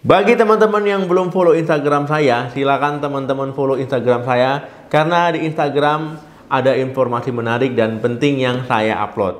Bagi teman-teman yang belum follow Instagram saya, silakan teman-teman follow Instagram saya karena di Instagram ada informasi menarik dan penting yang saya upload.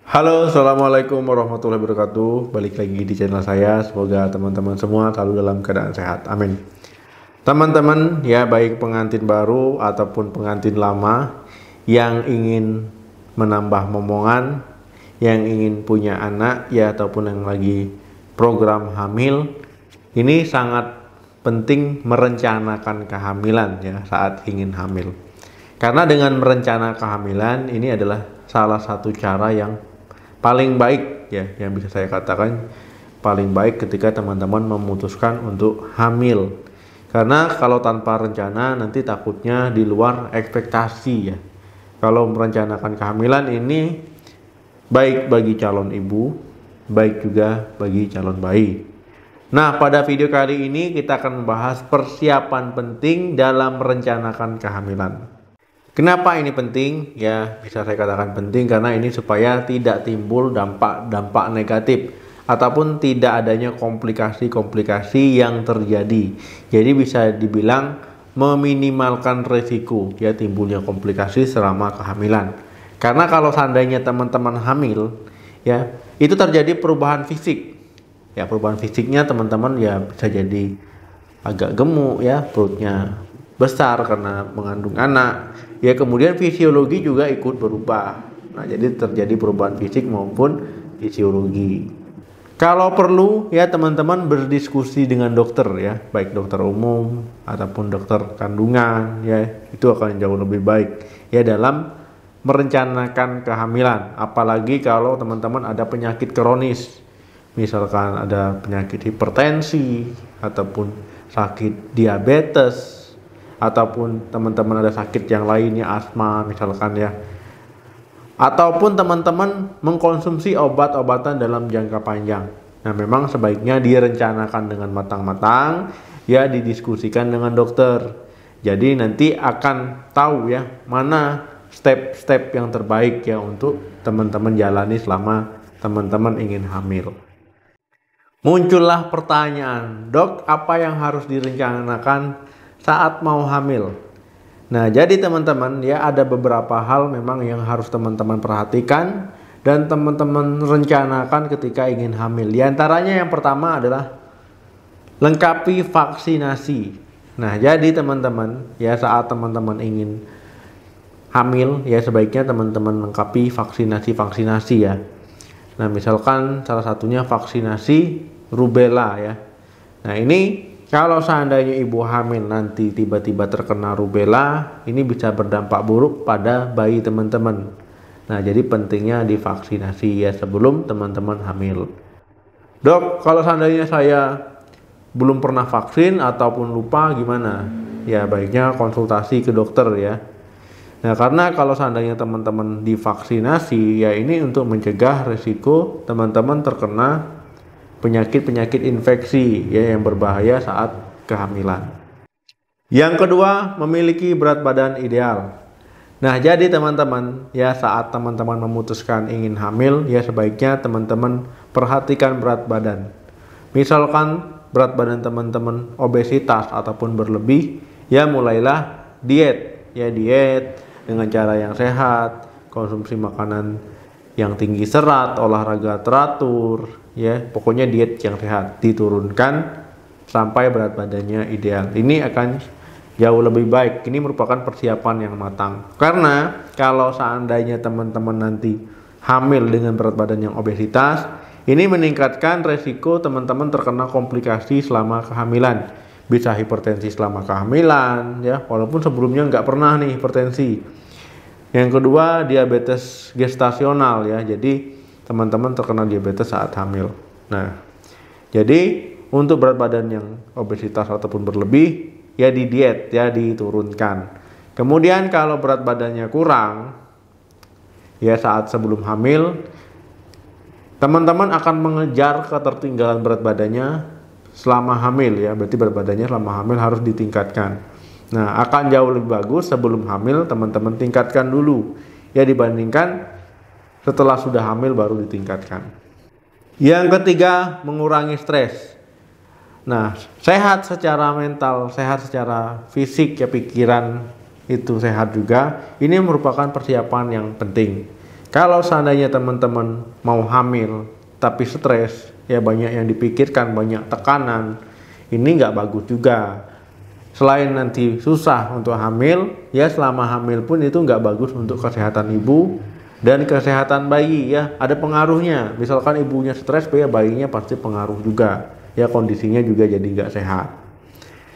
Halo, assalamualaikum warahmatullahi wabarakatuh. Balik lagi di channel saya. Semoga teman-teman semua selalu dalam keadaan sehat. Amin. Teman-teman, ya baik pengantin baru ataupun pengantin lama yang ingin menambah momongan, yang ingin punya anak ya ataupun yang lagi program hamil, ini sangat penting merencanakan kehamilan ya saat ingin hamil. Karena dengan merencanakan kehamilan ini adalah salah satu cara yang paling baik ya, yang bisa saya katakan paling baik ketika teman-teman memutuskan untuk hamil. Karena kalau tanpa rencana nanti takutnya di luar ekspektasi ya. Kalau merencanakan kehamilan ini baik bagi calon ibu, baik juga bagi calon bayi. Nah, pada video kali ini kita akan membahas persiapan penting dalam merencanakan kehamilan. Kenapa ini penting? Ya, bisa saya katakan penting karena ini supaya tidak timbul dampak-dampak negatif ataupun tidak adanya komplikasi-komplikasi yang terjadi. Jadi bisa dibilang meminimalkan resiko ya timbulnya komplikasi selama kehamilan. Karena kalau seandainya teman-teman hamil ya, itu terjadi perubahan fisik. Ya, perubahan fisiknya teman-teman ya bisa jadi agak gemuk ya, perutnya besar karena mengandung anak. Ya, kemudian fisiologi juga ikut berubah. Nah, jadi terjadi perubahan fisik maupun fisiologi. Kalau perlu ya teman-teman berdiskusi dengan dokter ya, baik dokter umum ataupun dokter kandungan ya, itu akan jauh lebih baik ya dalam merencanakan kehamilan. Apalagi kalau teman-teman ada penyakit kronis, misalkan ada penyakit hipertensi ataupun sakit diabetes ataupun teman-teman ada sakit yang lainnya, asma misalkan ya. Ataupun teman-teman mengkonsumsi obat-obatan dalam jangka panjang. Nah, memang sebaiknya direncanakan dengan matang-matang, ya didiskusikan dengan dokter. Jadi nanti akan tahu ya mana step-step yang terbaik ya untuk teman-teman jalani selama teman-teman ingin hamil. Muncullah pertanyaan, dok, apa yang harus direncanakan saat mau hamil? Nah, jadi teman-teman ya ada beberapa hal memang yang harus teman-teman perhatikan dan teman-teman rencanakan ketika ingin hamil. Di antaranya yang pertama adalah lengkapi vaksinasi. Nah, jadi teman-teman ya saat teman-teman ingin hamil ya sebaiknya teman-teman lengkapi vaksinasi ya. Nah, misalkan salah satunya vaksinasi rubella ya. Nah, ini kalau seandainya ibu hamil nanti tiba-tiba terkena rubella, ini bisa berdampak buruk pada bayi teman-teman. Nah, jadi pentingnya divaksinasi ya sebelum teman-teman hamil. Dok, kalau seandainya saya belum pernah vaksin ataupun lupa gimana? Ya, baiknya konsultasi ke dokter ya. Nah, karena kalau seandainya teman-teman divaksinasi, ya ini untuk mencegah risiko teman-teman terkena penyakit-penyakit infeksi ya yang berbahaya saat kehamilan. Yang kedua, memiliki berat badan ideal. Nah, jadi teman-teman ya saat teman-teman memutuskan ingin hamil ya sebaiknya teman-teman perhatikan berat badan. Misalkan berat badan teman-teman obesitas ataupun berlebih, ya mulailah diet. Ya diet dengan cara yang sehat, konsumsi makanan yang tinggi serat, olahraga teratur, ya pokoknya diet yang sehat, diturunkan sampai berat badannya ideal. Ini akan jauh lebih baik. Ini merupakan persiapan yang matang. Karena kalau seandainya teman-teman nanti hamil dengan berat badan yang obesitas, ini meningkatkan resiko teman-teman terkena komplikasi selama kehamilan. Bisa hipertensi selama kehamilan, ya walaupun sebelumnya nggak pernah nih hipertensi. Yang kedua, diabetes gestasional ya. Jadi teman-teman terkena diabetes saat hamil. Nah, jadi untuk berat badan yang obesitas ataupun berlebih ya di diet ya diturunkan. Kemudian kalau berat badannya kurang ya saat sebelum hamil, teman-teman akan mengejar ketertinggalan berat badannya selama hamil ya. Berarti berat badannya selama hamil harus ditingkatkan. Nah, akan jauh lebih bagus sebelum hamil teman-teman tingkatkan dulu ya, dibandingkan setelah sudah hamil baru ditingkatkan. Yang ketiga, mengurangi stres. Nah, sehat secara mental, sehat secara fisik ya, pikiran itu sehat juga. Ini merupakan persiapan yang penting. Kalau seandainya teman-teman mau hamil tapi stres, ya banyak yang dipikirkan, banyak tekanan, ini nggak bagus juga. Selain nanti susah untuk hamil, ya selama hamil pun itu nggak bagus untuk kesehatan ibu dan kesehatan bayi ya, ada pengaruhnya. Misalkan ibunya stres, ya bayinya pasti pengaruh juga. Ya kondisinya juga jadi nggak sehat.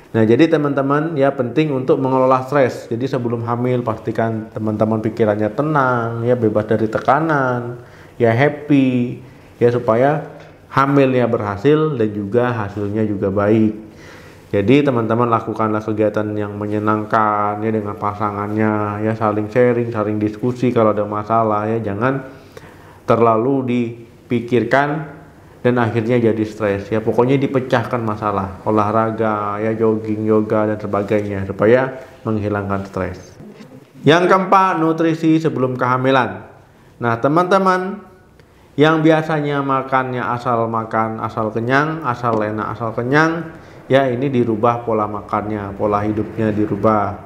Nah jadi teman-teman ya penting untuk mengelola stres. Jadi sebelum hamil pastikan teman-teman pikirannya tenang ya, bebas dari tekanan ya, happy ya, supaya hamilnya berhasil dan juga hasilnya juga baik. Jadi teman-teman lakukanlah kegiatan yang menyenangkan ya dengan pasangannya ya, saling sharing, saling diskusi kalau ada masalah ya, jangan terlalu dipikirkan dan akhirnya jadi stres ya. Pokoknya dipecahkan masalah, olahraga ya, jogging, yoga dan sebagainya supaya menghilangkan stres. Yang keempat, nutrisi sebelum kehamilan. Nah teman-teman yang biasanya makannya makan asal kenyang, asal enak, asal kenyang ya, ini dirubah pola makannya, pola hidupnya dirubah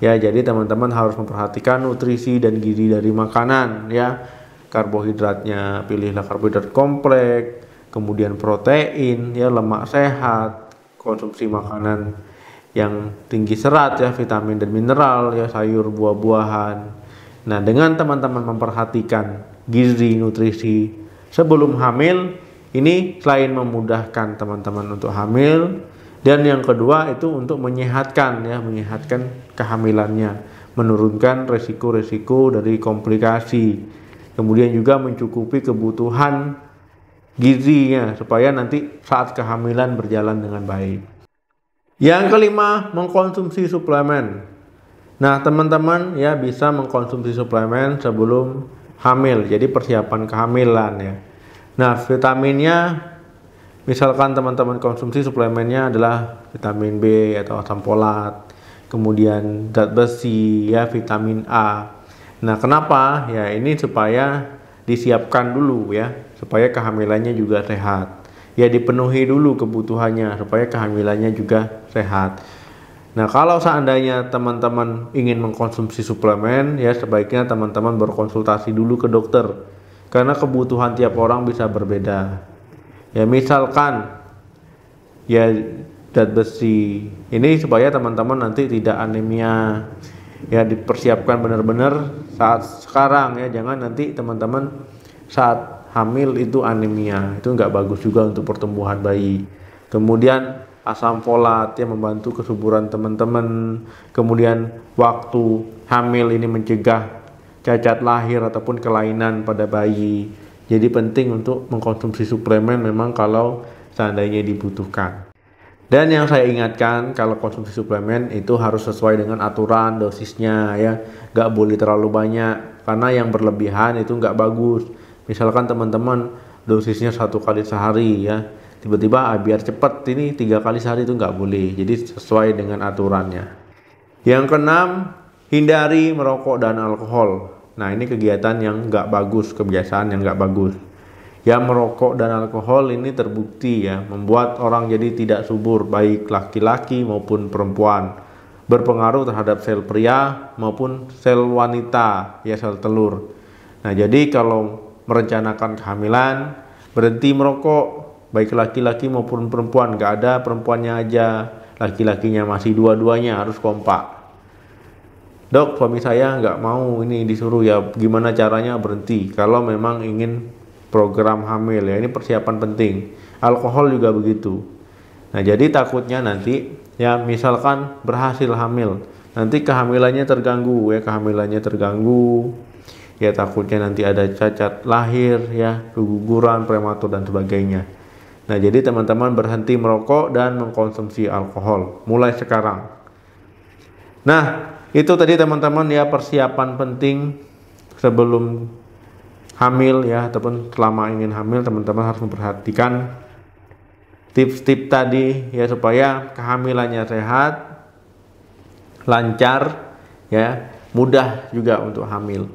ya. Jadi teman-teman harus memperhatikan nutrisi dan gizi dari makanan ya. Karbohidratnya pilihlah karbohidrat kompleks, kemudian protein ya, lemak sehat, konsumsi makanan yang tinggi serat ya, vitamin dan mineral ya, sayur, buah-buahan. Nah dengan teman-teman memperhatikan gizi nutrisi sebelum hamil, ini selain memudahkan teman-teman untuk hamil, dan yang kedua itu untuk menyehatkan ya, menyehatkan kehamilannya, menurunkan resiko-resiko dari komplikasi, kemudian juga mencukupi kebutuhan gizinya supaya nanti saat kehamilan berjalan dengan baik. Yang kelima, mengkonsumsi suplemen. Nah teman-teman ya bisa mengkonsumsi suplemen sebelum hamil, jadi persiapan kehamilan ya. Nah vitaminnya, misalkan teman-teman konsumsi suplemennya adalah vitamin B atau asam folat, kemudian zat besi ya, vitamin A. Nah kenapa ya, ini supaya disiapkan dulu ya, supaya kehamilannya juga sehat ya, dipenuhi dulu kebutuhannya supaya kehamilannya juga sehat. Nah kalau seandainya teman-teman ingin mengkonsumsi suplemen ya, sebaiknya teman-teman berkonsultasi dulu ke dokter, karena kebutuhan tiap orang bisa berbeda ya. Misalkan ya zat besi ini supaya teman-teman nanti tidak anemia ya, dipersiapkan benar-benar saat sekarang ya, jangan nanti teman-teman saat hamil itu anemia, itu nggak bagus juga untuk pertumbuhan bayi. Kemudian asam folat yang membantu kesuburan teman-teman, kemudian waktu hamil ini mencegah cacat lahir ataupun kelainan pada bayi. Jadi penting untuk mengkonsumsi suplemen memang kalau seandainya dibutuhkan. Dan yang saya ingatkan, kalau konsumsi suplemen itu harus sesuai dengan aturan dosisnya ya, nggak boleh terlalu banyak, karena yang berlebihan itu nggak bagus. Misalkan teman-teman dosisnya 1 kali sehari ya, tiba-tiba biar cepat ini 3 kali sehari, itu nggak boleh. Jadi sesuai dengan aturannya. Yang keenam, hindari merokok dan alkohol. Nah ini kegiatan yang nggak bagus, kebiasaan yang nggak bagus ya. Merokok dan alkohol ini terbukti ya membuat orang jadi tidak subur, baik laki-laki maupun perempuan, berpengaruh terhadap sel pria maupun sel wanita ya, sel telur. Nah jadi kalau merencanakan kehamilan, berhenti merokok, baik laki-laki maupun perempuan, nggak ada perempuannya aja, laki-lakinya masih, dua-duanya harus kompak. Dok, suami saya nggak mau ini, disuruh ya, gimana caranya berhenti kalau memang ingin program hamil ya, ini persiapan penting. Alkohol juga begitu. Nah jadi takutnya nanti ya, misalkan berhasil hamil, nanti kehamilannya terganggu ya, ya takutnya nanti ada cacat lahir ya, keguguran prematur dan sebagainya. Nah jadi teman-teman berhenti merokok dan mengkonsumsi alkohol mulai sekarang. Nah itu tadi teman-teman ya, persiapan penting sebelum hamil ya, ataupun selama ingin hamil, teman-teman harus memperhatikan tips-tips tadi ya, supaya kehamilannya sehat lancar, ya, mudah juga untuk hamil.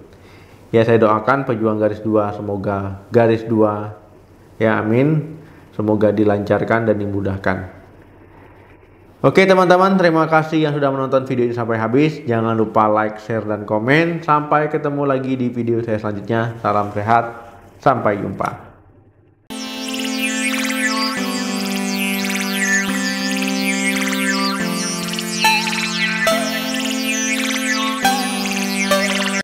Ya, saya doakan pejuang garis 2 semoga garis 2, ya, amin, semoga dilancarkan dan dimudahkan. Oke teman-teman, terima kasih yang sudah menonton video ini sampai habis. Jangan lupa like, share, dan komen. Sampai ketemu lagi di video saya selanjutnya. Salam sehat, sampai jumpa.